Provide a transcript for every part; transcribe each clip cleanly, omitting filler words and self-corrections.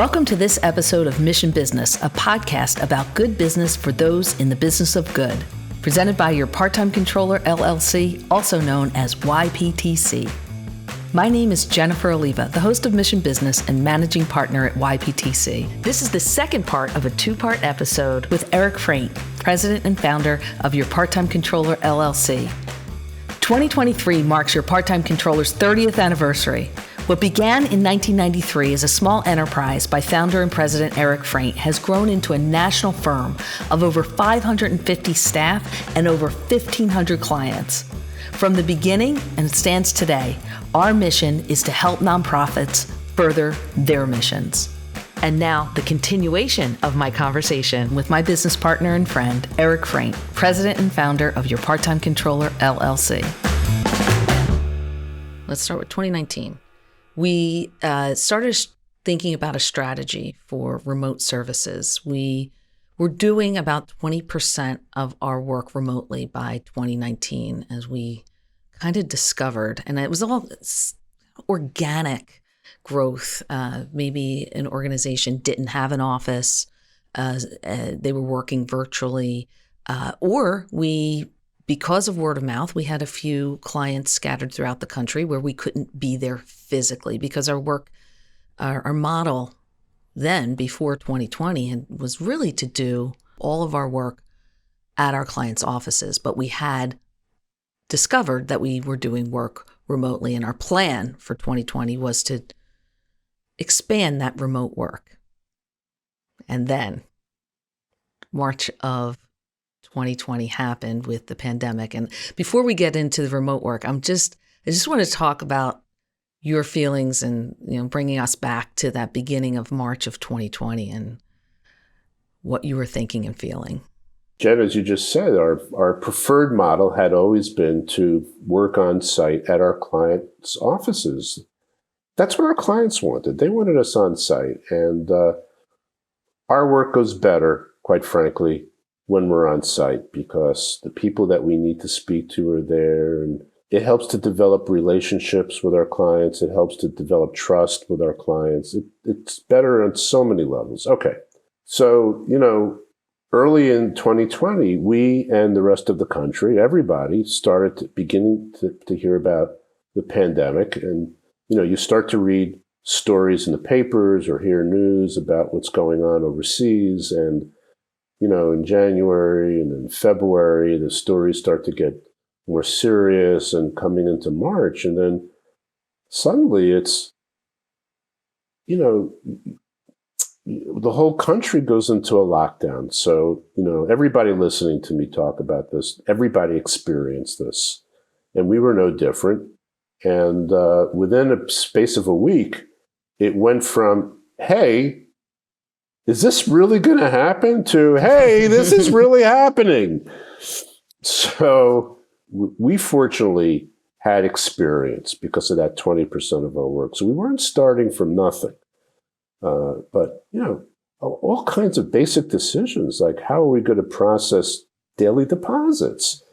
Welcome to this episode of Mission Business, a podcast about good business for those in the business of good. Presented by your Part-Time Controller, LLC, also known as YPTC. My name is Jennifer Alleva, the host of Mission Business and managing partner at YPTC. This is the second part of a two-part episode with Eric Fraint, president and founder of your Part-Time Controller, LLC. 2023 marks your Part-Time Controller's 30th anniversary. What began in 1993 as a small enterprise by founder and president Eric Fraint has grown into a national firm of over 550 staff and over 1,500 clients. From the beginning, and it stands today, our mission is to help nonprofits further their missions. And now, the continuation of my conversation with my business partner and friend, Eric Fraint, president and founder of your Part-Time Controller, LLC. Let's start with 2019. We started thinking about a strategy for remote services. We were doing about 20% of our work remotely by 2019 as we kind of discovered, and it was all organic growth. Maybe an organization didn't have an office, they were working virtually, or because of word of mouth, we had a few clients scattered throughout the country where we couldn't be there physically because our model then, before 2020, was really to do all of our work at our clients' offices. But we had discovered that we were doing work remotely, and our plan for 2020 was to expand that remote work. And then March of 2020 happened with the pandemic. And before we get into the remote work, I just want to talk about your feelings and, bringing us back to that beginning of March of 2020 and what you were thinking and feeling. Jen, as you just said, our preferred model had always been to work on site at our clients' offices. That's what our clients wanted. They wanted us on site. And our work goes better, quite frankly, when we're on site, because the people that we need to speak to are there, and it helps to develop relationships with our clients. It helps to develop trust with our clients. It's better on so many levels. Okay. So, early in 2020, we and the rest of the country, everybody started beginning to hear about the pandemic. And, you start to read stories in the papers or hear news about what's going on overseas. And in January and in February, the stories start to get more serious, and coming into March. And then suddenly it's, the whole country goes into a lockdown. So, everybody listening to me talk about this, everybody experienced this, and we were no different. And within a space of a week, it went from, hey, is this really going to happen, to, hey, this is really happening. So we fortunately had experience because of that 20% of our work. So we weren't starting from nothing. But, all kinds of basic decisions, like how are we going to process daily deposits?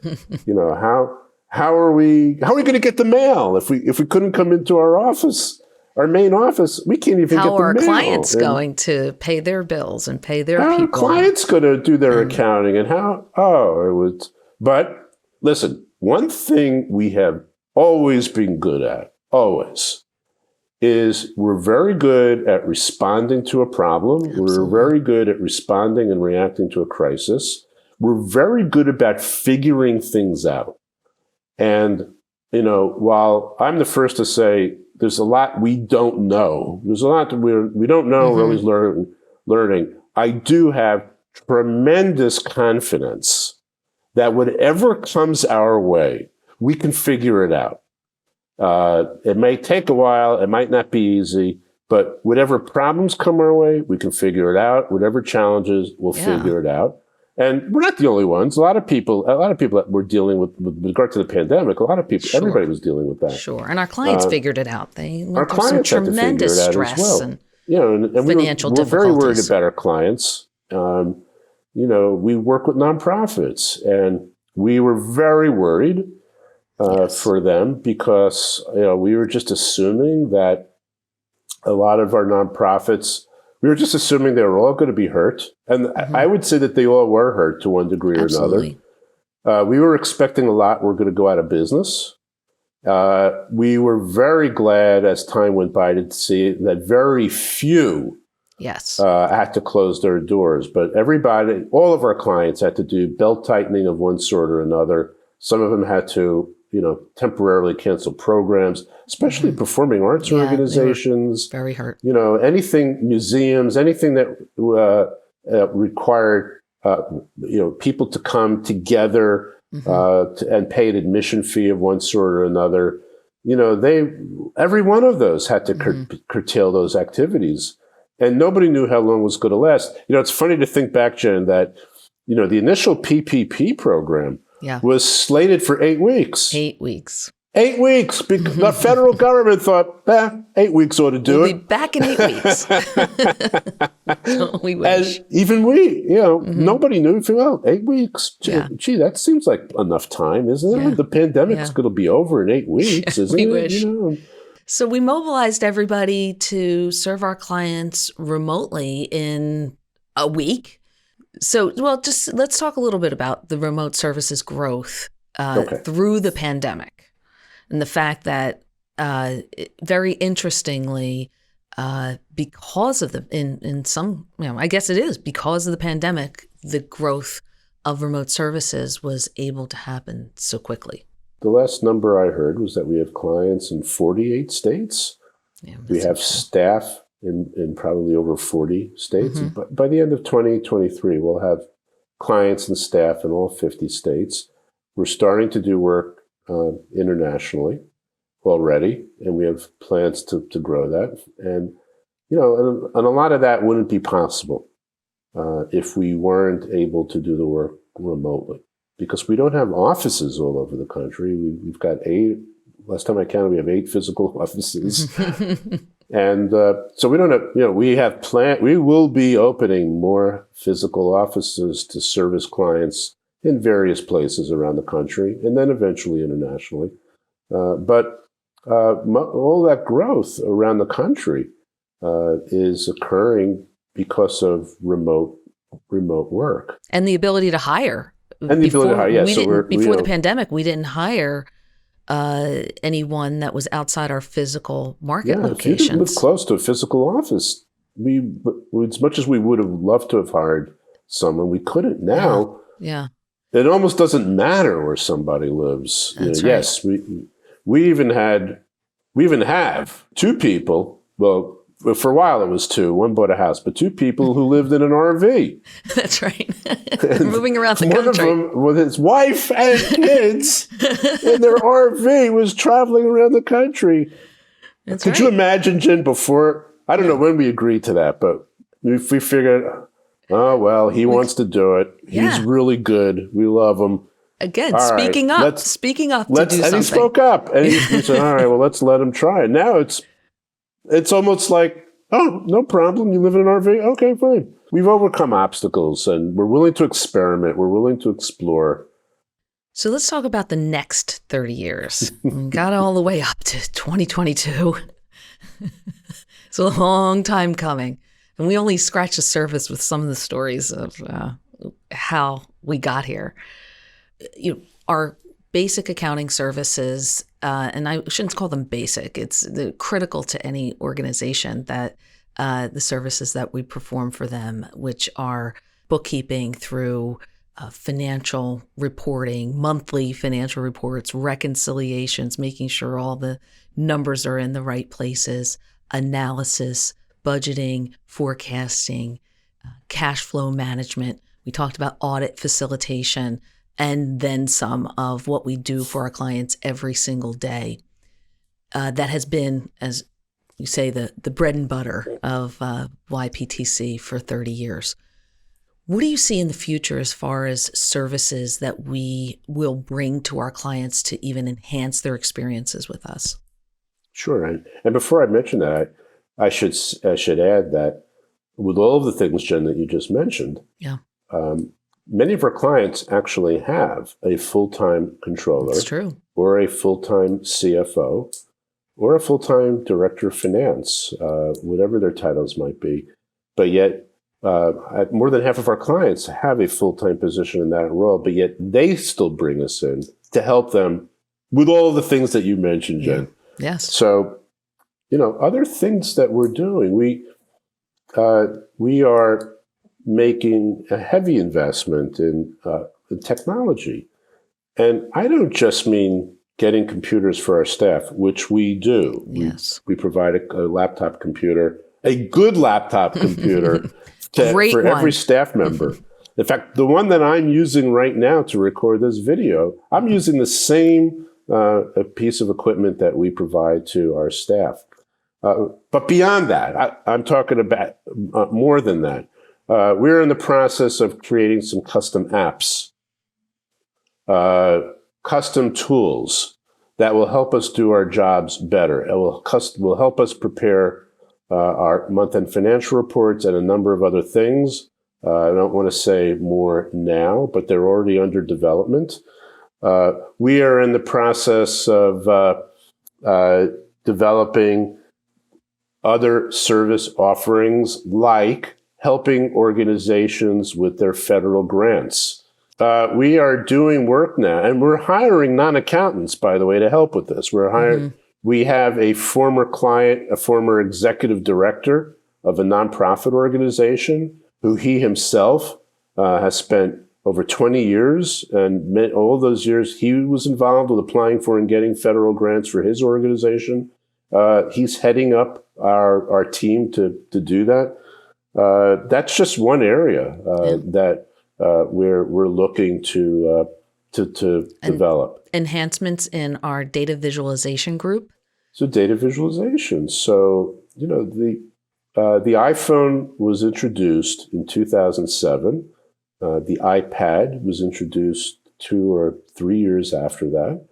How are we going to get the mail if we couldn't come into our office? Our main office, we can't even get the mail. How are clients going to pay their bills and pay their people? How are clients going to do their accounting? And but listen, one thing we have always been good at, is we're very good at responding to a problem. Absolutely. We're very good at responding and reacting to a crisis. We're very good about figuring things out. And, while I'm the first to say, there's a lot we don't know. There's a lot that we don't know. We're always learning. I do have tremendous confidence that whatever comes our way, we can figure it out. It may take a while. It might not be easy. But whatever problems come our way, we can figure it out. Whatever challenges, we'll figure it out. And we're not the only ones. A lot of people that were dealing with regard to the pandemic, everybody was dealing with that. Sure. And our clients figured it out. They went through some tremendous stress and financial difficulties. We're very worried about our clients. We work with nonprofits, and we were very worried for them because we were just assuming that a lot of our nonprofits we were just assuming they were all going to be hurt. And I would say that they all were hurt to one degree or Absolutely. another. We were expecting a lot were going to go out of business. We were very glad as time went by to see that very few Yes. had to close their doors. But everybody, all of our clients had to do belt tightening of one sort or another. Some of them had to, temporarily cancel programs, especially performing arts organizations. Very hurt. Anything, museums, anything that required, people to come together and pay an admission fee of one sort or another. Every one of those had to curtail those activities. And nobody knew how long it was going to last. It's funny to think back, Jen, that, the initial PPP program was slated for 8 weeks. 8 weeks. 8 weeks. The federal government thought, 8 weeks ought to do We'll it. be back in 8 weeks. We wish. And even we, nobody knew. 8 weeks. Gee, that seems like enough time, isn't it? Yeah. The pandemic's going to be over in 8 weeks, isn't We it? wish. So we mobilized everybody to serve our clients remotely in a week. So, let's talk a little bit about the remote services growth through the pandemic, and the fact that, very interestingly, because of in some, I guess it is because of the pandemic, the growth of remote services was able to happen so quickly. The last number I heard was that we have clients in 48 states. Yeah, we have staff in probably over 40 states. But by the end of 2023, we'll have clients and staff in all 50 states. We're starting to do work internationally already, and we have plans to grow that. And, and a lot of that wouldn't be possible if we weren't able to do the work remotely. Because we don't have offices all over the country. We've got 8, last time I counted, we have 8 physical offices. And so we don't have, we will be opening more physical offices to service clients in various places around the country, and then eventually internationally. But all that growth around the country is occurring because of remote work. And the ability to hire. And the ability to hire, yes. Before the pandemic, we didn't hire anyone that was outside our physical market locations. If you didn't live close to a physical office, we, as much as we would have loved to have hired someone, we couldn't. Now, it almost doesn't matter where somebody lives. That's right. Yes, we even have 2 people. Well, for a while it was 2. One bought a house, but 2 people who lived in an RV. That's right. Moving around the country. One of them, with his wife and kids, in their RV, was traveling around the country. Could you imagine, Jen, before, I don't know when we agreed to that, but if we figured, he wants to do it. He's really good. We love him. Again, speaking up to do something. And he spoke up. And he said, all right, well, let's let him try it. Now it's almost like, oh, no problem. You live in an RV? Okay, fine. We've overcome obstacles, and we're willing to experiment. We're willing to explore. So let's talk about the next 30 years. We got all the way up to 2022. It's a long time coming. And we only scratched the surface with some of the stories of how we got here. Our basic accounting services, and I shouldn't call them basic, it's critical to any organization, that the services that we perform for them, which are bookkeeping through financial reporting, monthly financial reports, reconciliations, making sure all the numbers are in the right places, analysis, budgeting, forecasting, cash flow management. We talked about audit facilitation, and then some of what we do for our clients every single day. That has been, as you say, the bread and butter of YPTC for 30 years. What do you see in the future as far as services that we will bring to our clients to even enhance their experiences with us? Sure. And before I mention that, I should add that with all of the things, Jen, that you just mentioned, many of our clients actually have a full-time controller. That's true. Or a full-time CFO, or a full-time director of finance, whatever their titles might be. but yet more than half of our clients have a full-time position in that role, but yet they still bring us in to help them with all the things that you mentioned, Jen. Yes. So, other things that we're doing, we are making a heavy investment in technology. And I don't just mean getting computers for our staff, which we do. Yes. We provide a laptop computer, a good laptop computer for every staff member. In fact, the one that I'm using right now to record this video, I'm using the same piece of equipment that we provide to our staff. But beyond that, I'm talking about more than that. We're in the process of creating some custom apps, custom tools that will help us do our jobs better. It will help us prepare our month-end financial reports and a number of other things. I don't want to say more now, but they're already under development. We are in the process of developing other service offerings, like helping organizations with their federal grants. We are doing work now, and we're hiring non-accountants, by the way, to help with this. We're hiring. We have a former client, a former executive director of a nonprofit organization, who he himself has spent over 20 years, and all those years he was involved with applying for and getting federal grants for his organization. He's heading up our team to do that. That's just one area that we're looking to develop. Enhancements in our data visualization group. So data visualization. So the iPhone was introduced in 2007. The iPad was introduced 2 or 3 years after that,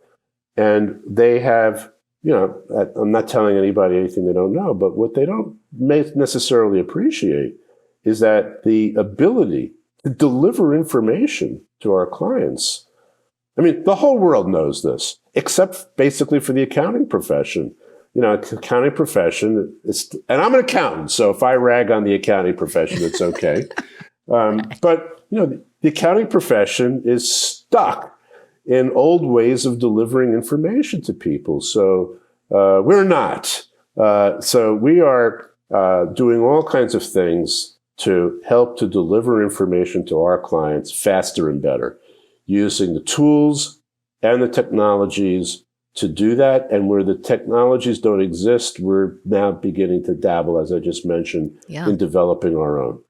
and they have. I'm not telling anybody anything they don't know, but what they don't necessarily appreciate is that the ability to deliver information to our clients. I mean, the whole world knows this, except basically for the accounting profession. Accounting profession, and I'm an accountant, so if I rag on the accounting profession, it's okay. But, the accounting profession is stuck in old ways of delivering information to people. So we're not. So we are doing all kinds of things to help to deliver information to our clients faster and better, using the tools and the technologies to do that. And where the technologies don't exist, we're now beginning to dabble, as I just mentioned, in developing our own.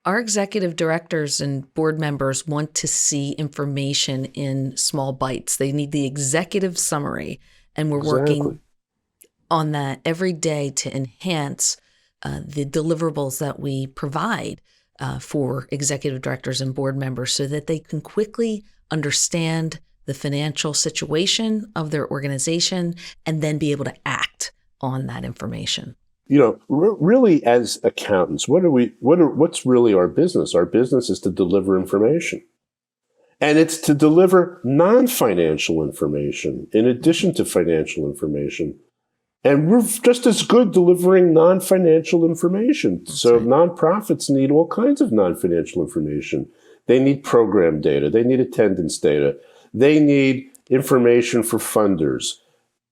Our executive directors and board members want to see information in small bites. They need the executive summary, and we're working on that every day to enhance the deliverables that we provide for executive directors and board members so that they can quickly understand the financial situation of their organization and then be able to act on that information. Really, as accountants, what's really our business? Our business is to deliver information. And it's to deliver non-financial information in addition to financial information. And we're just as good delivering non-financial information. So nonprofits need all kinds of non-financial information. They need program data. They need attendance data. They need information for funders.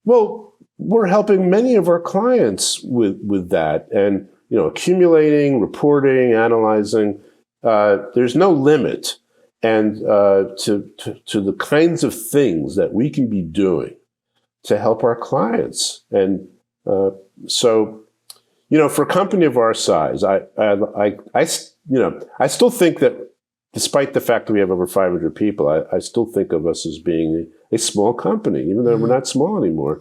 Well, we're helping many of our clients with that, and accumulating, reporting, analyzing. There's no limit, and to the kinds of things that we can be doing to help our clients. And so, for a company of our size, I still think that, despite the fact that we have over 500 people, I still think of us as being a small company, even though we're not small anymore.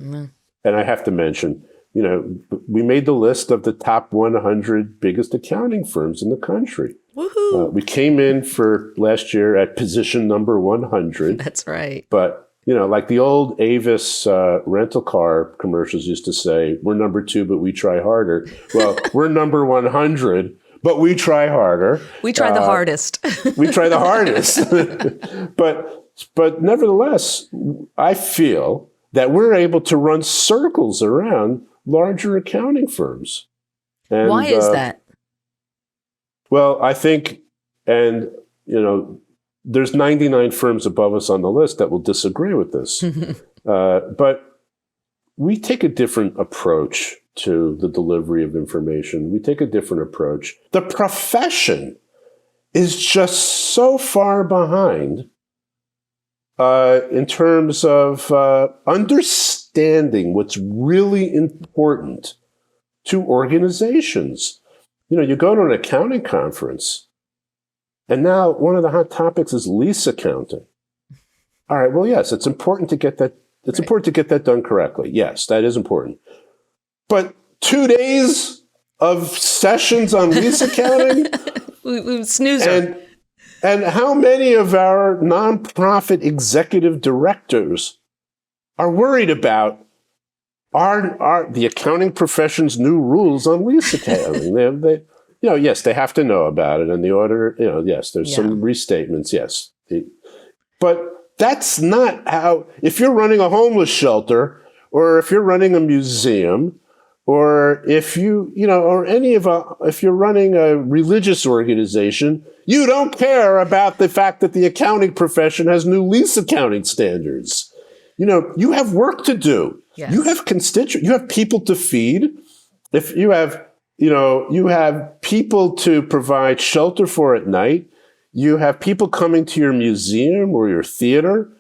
And I have to mention, we made the list of the top 100 biggest accounting firms in the country. Woohoo! We came in for last year at position number 100. That's right. But, like the old Avis rental car commercials used to say, we're number 2, but we try harder. Well, we're number 100, but we try harder. We try the hardest. We try the hardest. But nevertheless, I feel that we're able to run circles around larger accounting firms. And, why is that? Well, I think, and there's 99 firms above us on the list that will disagree with this, but we take a different approach to the delivery of information. We take a different approach. The profession is just so far behind in terms of understanding what's really important to organizations. You go to an accounting conference, and now one of the hot topics is lease accounting. All right, well, yes, it's important to get that. It's important to get that done correctly. Yes, that is important. But 2 days of sessions on lease accounting? Snoozer. And how many of our nonprofit executive directors are worried about the accounting profession's new rules on lease accounting? Yes, they have to know about it, and the order, yes, there's some restatements, yes. But that's not how, if you're running a homeless shelter, or if you're running a museum, or if if you're running a religious organization, you don't care about the fact that the accounting profession has new lease accounting standards. You have work to do. Yes. You have you have people to feed. If you have, you have people to provide shelter for at night. You have people coming to your museum or your theater.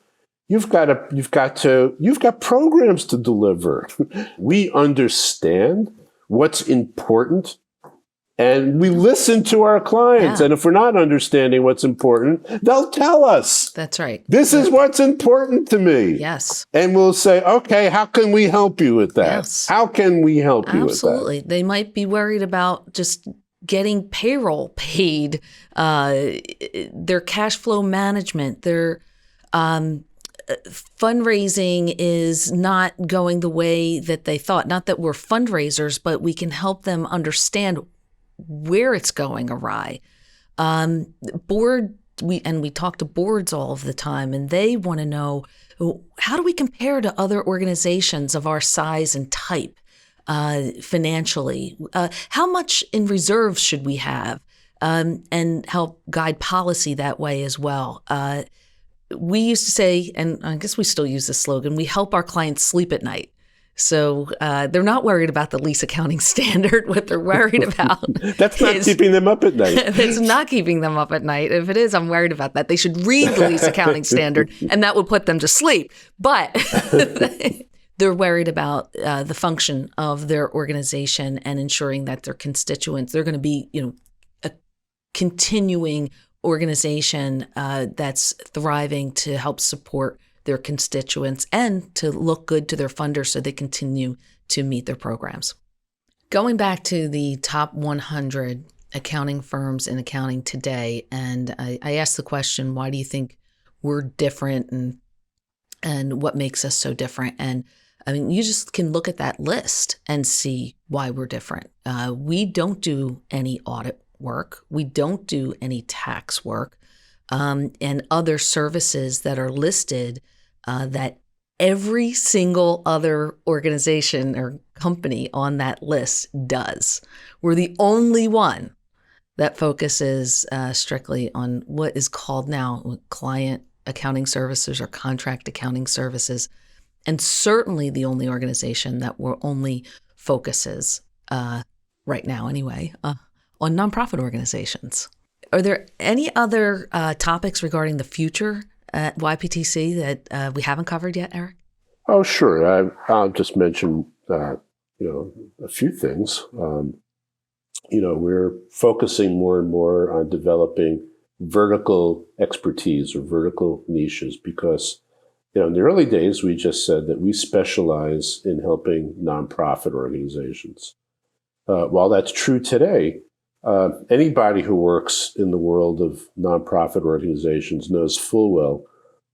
You've got programs to deliver. We understand what's important, and we listen to our clients. Yeah. And if we're not understanding what's important, they'll tell us. That's right. This is what's important to me. Yes. And we'll say, okay, how can we help you with that? Yes. How can we help you with that? Absolutely. They might be worried about just getting payroll paid, their cash flow management, their fundraising is not going the way that they thought. Not that we're fundraisers, but we can help them understand where it's going awry. We talk to boards all of the time, and they want to know, how do we compare to other organizations of our size and type financially? How much in reserves should we have? And help guide policy that way as well. We used to say, and I guess we still use this slogan, we help our clients sleep at night. So they're not worried about the lease accounting standard. What they're worried about That's not keeping them up at night. It's not keeping them up at night. If it is, I'm worried about that. They should read the lease accounting standard, and that would put them to sleep. But they're worried about the function of their organization and ensuring that their constituents, they're going to be, a continuing organization that's thriving to help support their constituents and to look good to their funders so they continue to meet their programs. Going back to the top 100 accounting firms in accounting today, and I asked the question, why do you think we're different and what makes us so different? And I mean, you just can look at that list and see why we're different. We don't do any audit work. We don't do any tax work, and other services that are listed that every single other organization or company on that list does. We're the only one that focuses strictly on what is called now client accounting services or contract accounting services, and certainly the only organization that only focuses, right now anyway, on nonprofit organizations. Are there any other topics regarding the future at YPTC that we haven't covered yet, Eric? Oh, sure. I'll just mention, a few things. We're focusing more and more on developing vertical expertise or vertical niches because, in the early days, we just said that we specialize in helping nonprofit organizations. While that's true today, anybody who works in the world of nonprofit organizations knows full well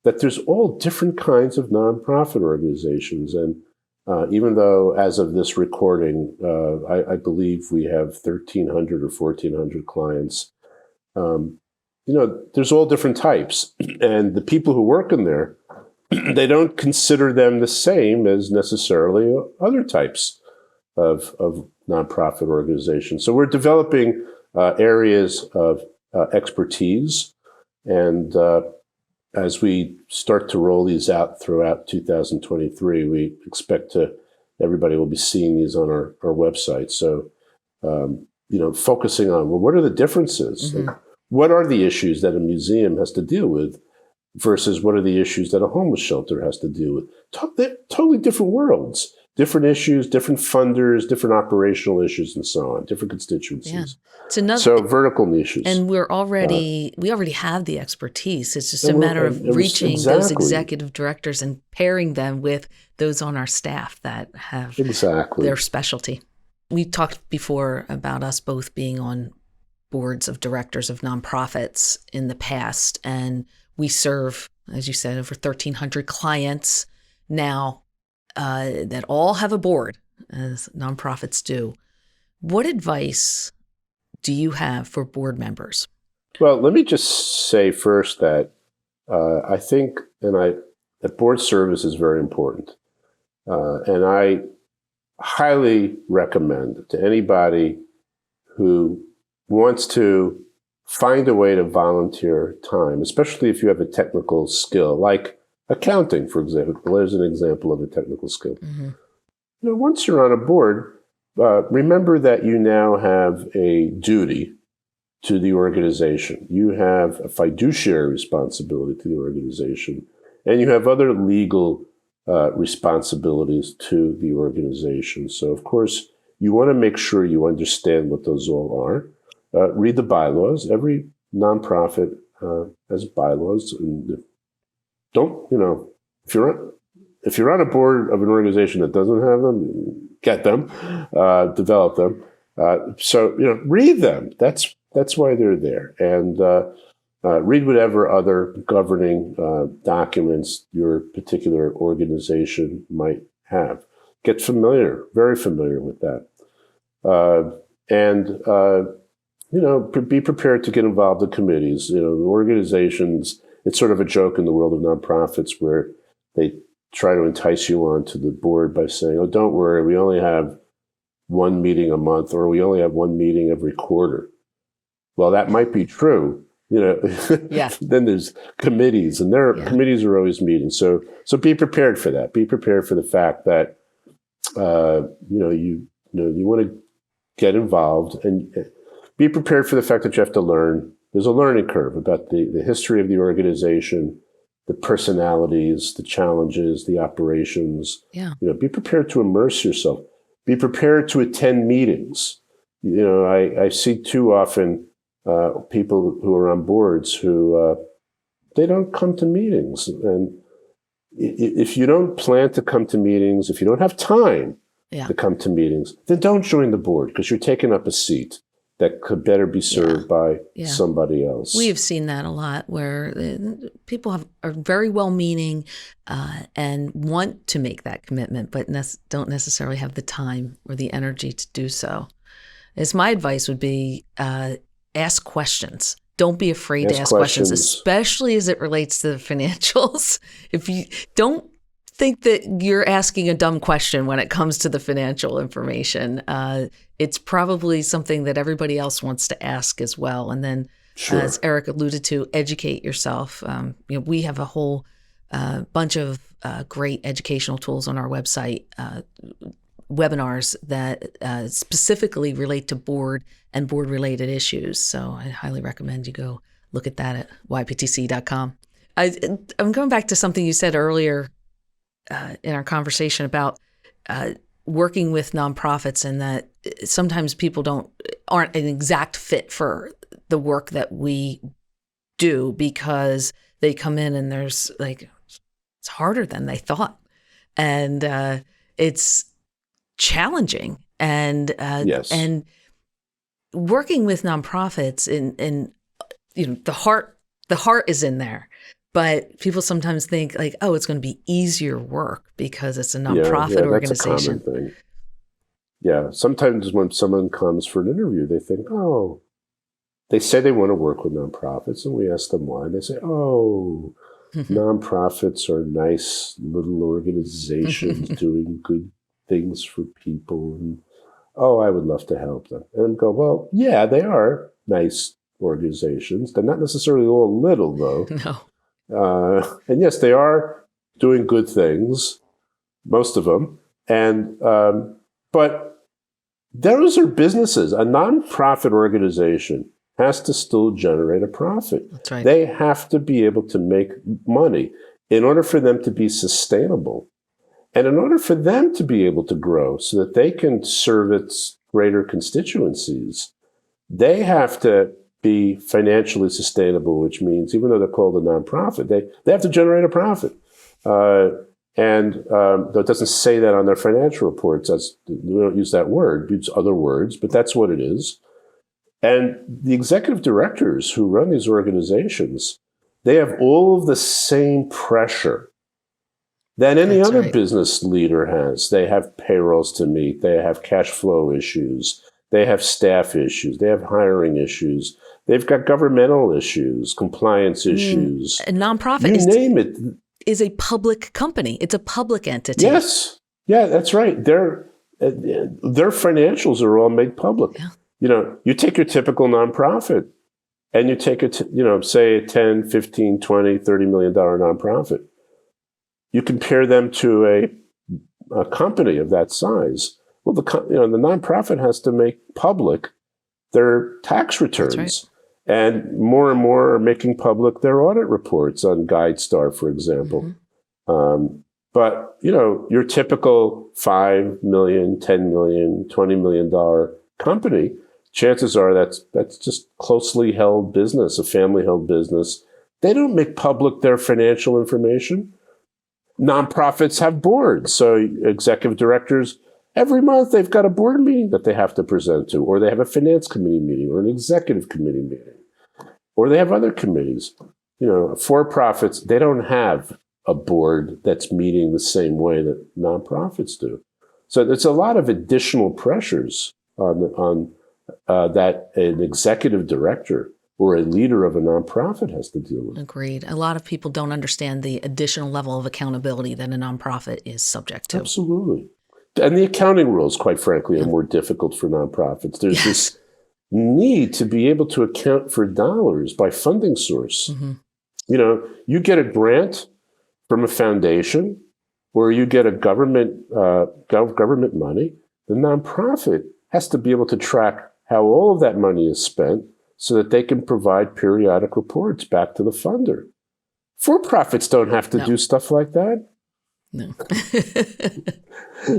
that there's all different kinds of nonprofit organizations. And even though as of this recording, I believe we have 1,300 or 1,400 clients, there's all different types. And the people who work in there, they don't consider them the same as necessarily other types of nonprofit organizations. So we're developing areas of expertise. And as we start to roll these out throughout 2023, we expect everybody will be seeing these on our website. So, focusing on, well, what are the differences? Mm-hmm. Like, what are the issues that a museum has to deal with versus what are the issues that a homeless shelter has to deal with? They're totally different worlds, different issues, different funders, different operational issues, and so on, different constituencies. Yeah. So vertical niches. And we already have the expertise. It's just a matter of reaching those executive directors and pairing them with those on our staff that have their specialty. We talked before about us both being on boards of directors of nonprofits in the past, and we serve, as you said, over 1,300 clients now that all have a board, as nonprofits do. What advice do you have for board members? Well, let me just say first that I think that board service is very important. And I highly recommend to anybody who wants to find a way to volunteer time, especially if you have a technical skill, like accounting, for example. There's an example of a technical skill. Mm-hmm. Once you're on a board, remember that you now have a duty to the organization. You have a fiduciary responsibility to the organization, and you have other legal responsibilities to the organization. So, of course, you want to make sure you understand what those all are. Read the bylaws. Every nonprofit has bylaws, and if you're on a board of an organization that doesn't have them, get them, develop them. Read them. That's why they're there, and read whatever other governing documents your particular organization might have. Get very familiar with that, be prepared to get involved in committees. Organizations. It's sort of a joke in the world of nonprofits where they try to entice you onto the board by saying, "Oh, don't worry, we only have one meeting a month, or we only have one meeting every quarter." Well, that might be true. Yeah. Then there's committees, and committees are always meeting. So be prepared for that. Be prepared for the fact that you want to get involved, and be prepared for the fact that you have to learn. There's a learning curve about the history of the organization, the personalities, the challenges, the operations. Yeah. Be prepared to immerse yourself. Be prepared to attend meetings. I see too often people who are on boards who they don't come to meetings. And if you don't plan to come to meetings, if you don't have time to come to meetings, then don't join the board, because you're taking up a seat that could better be served by somebody else. We have seen that a lot, where people are very well-meaning and want to make that commitment, but don't necessarily have the time or the energy to do so. As my advice would be, ask questions. Don't be afraid to ask questions, especially as it relates to the financials. If you don't think that you're asking a dumb question when it comes to the financial information, it's probably something that everybody else wants to ask as well. And then, as Eric alluded to, educate yourself. We have a whole bunch of great educational tools on our website, webinars that specifically relate to board and board-related issues. So I highly recommend you go look at that at yptc.com. I'm going back to something you said earlier in our conversation about working with nonprofits, and that sometimes people aren't an exact fit for the work that we do, because they come in and it's harder than they thought, and it's challenging, and working with nonprofits and the heart is in there. But people sometimes think it's going to be easier work because it's a nonprofit organization. That's a common thing. Yeah. Sometimes when someone comes for an interview, they think, they say they want to work with nonprofits, and we ask them why. And they say, nonprofits are nice little organizations doing good things for people. And oh, I would love to help them. And go, well, yeah, they are nice organizations. They're not necessarily all little, though. No. And yes, they are doing good things, most of them. And but those are businesses. A nonprofit organization has to still generate a profit. That's right. They have to be able to make money in order for them to be sustainable. And in order for them to be able to grow so that they can serve its greater constituencies, they have to be financially sustainable, which means even though they're called a nonprofit, they have to generate a profit. Though it doesn't say that on their financial reports, we don't use that word, we use other words, but that's what it is. And the executive directors who run these organizations, they have all of the same pressure that any That's other right. business leader has. They have payrolls to meet, they have cash flow issues, they have staff issues, they have hiring issues, they've got governmental issues, compliance issues. A nonprofit name it. Is a public company. It's a public entity. Yes. Yeah, that's right. Their financials are all made public. Yeah. You take your typical nonprofit and you take say a 10, 15, 20, $30 million nonprofit. You compare them to a company of that size. Well, the nonprofit has to make public their tax returns. That's right. And more are making public their audit reports on GuideStar, for example. Mm-hmm. But your typical $5 million, $10 million, $20 million company, chances are that's just closely held business, a family-held business. They don't make public their financial information. Nonprofits have boards, so executive directors, every month they've got a board meeting that they have to present to, or they have a finance committee meeting, or an executive committee meeting, or they have other committees. For-profits, they don't have a board that's meeting the same way that nonprofits do. So there's a lot of additional pressures on that an executive director or a leader of a nonprofit has to deal with. Agreed. A lot of people don't understand the additional level of accountability that a nonprofit is subject to. Absolutely. And the accounting rules, quite frankly, are more difficult for nonprofits. There's this need to be able to account for dollars by funding source. Mm-hmm. You get a grant from a foundation or you get a government money. The nonprofit has to be able to track how all of that money is spent so that they can provide periodic reports back to the funder. For-profits don't have to do stuff like that. No.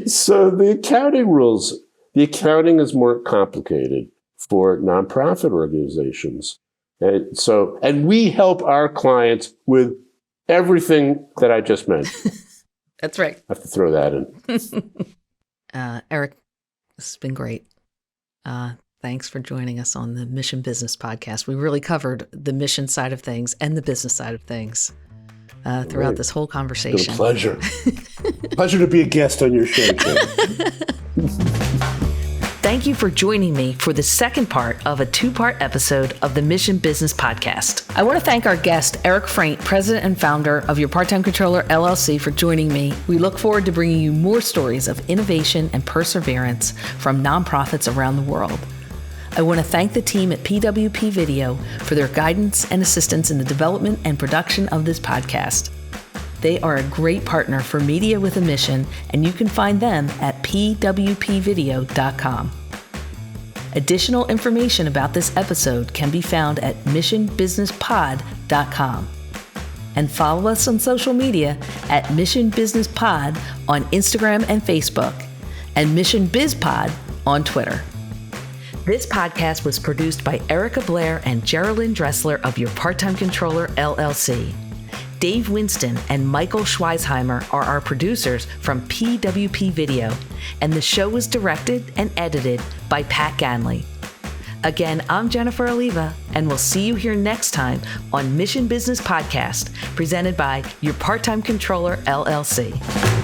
So the accounting rules, the accounting is more complicated for nonprofit organizations. And we help our clients with everything that I just mentioned. That's right. I have to throw that in. Eric, this has been great. Thanks for joining us on the Mission Business Podcast. We really covered the mission side of things and the business side of things throughout this whole conversation. It's been a pleasure. Pleasure to be a guest on your show, Kim. Thank you for joining me for the second part of a two-part episode of the Mission Business Podcast. I want to thank our guest, Eric Fraint, president and founder of Your Part-Time Controller, LLC, for joining me. We look forward to bringing you more stories of innovation and perseverance from nonprofits around the world. I want to thank the team at PWP Video for their guidance and assistance in the development and production of this podcast. They are a great partner for Media with a Mission, and you can find them at pwpvideo.com. Additional information about this episode can be found at missionbusinesspod.com. And follow us on social media at Mission Business Pod on Instagram and Facebook, and Mission Biz Pod on Twitter. This podcast was produced by Erica Blair and Geraldine Dressler of Your Part-Time Controller, LLC. Dave Winston and Michael Schweisheimer are our producers from PWP Video, and the show was directed and edited by Pat Ganley. Again, I'm Jennifer Alleva, and we'll see you here next time on Mission Business Podcast, presented by Your Part-Time Controller, LLC.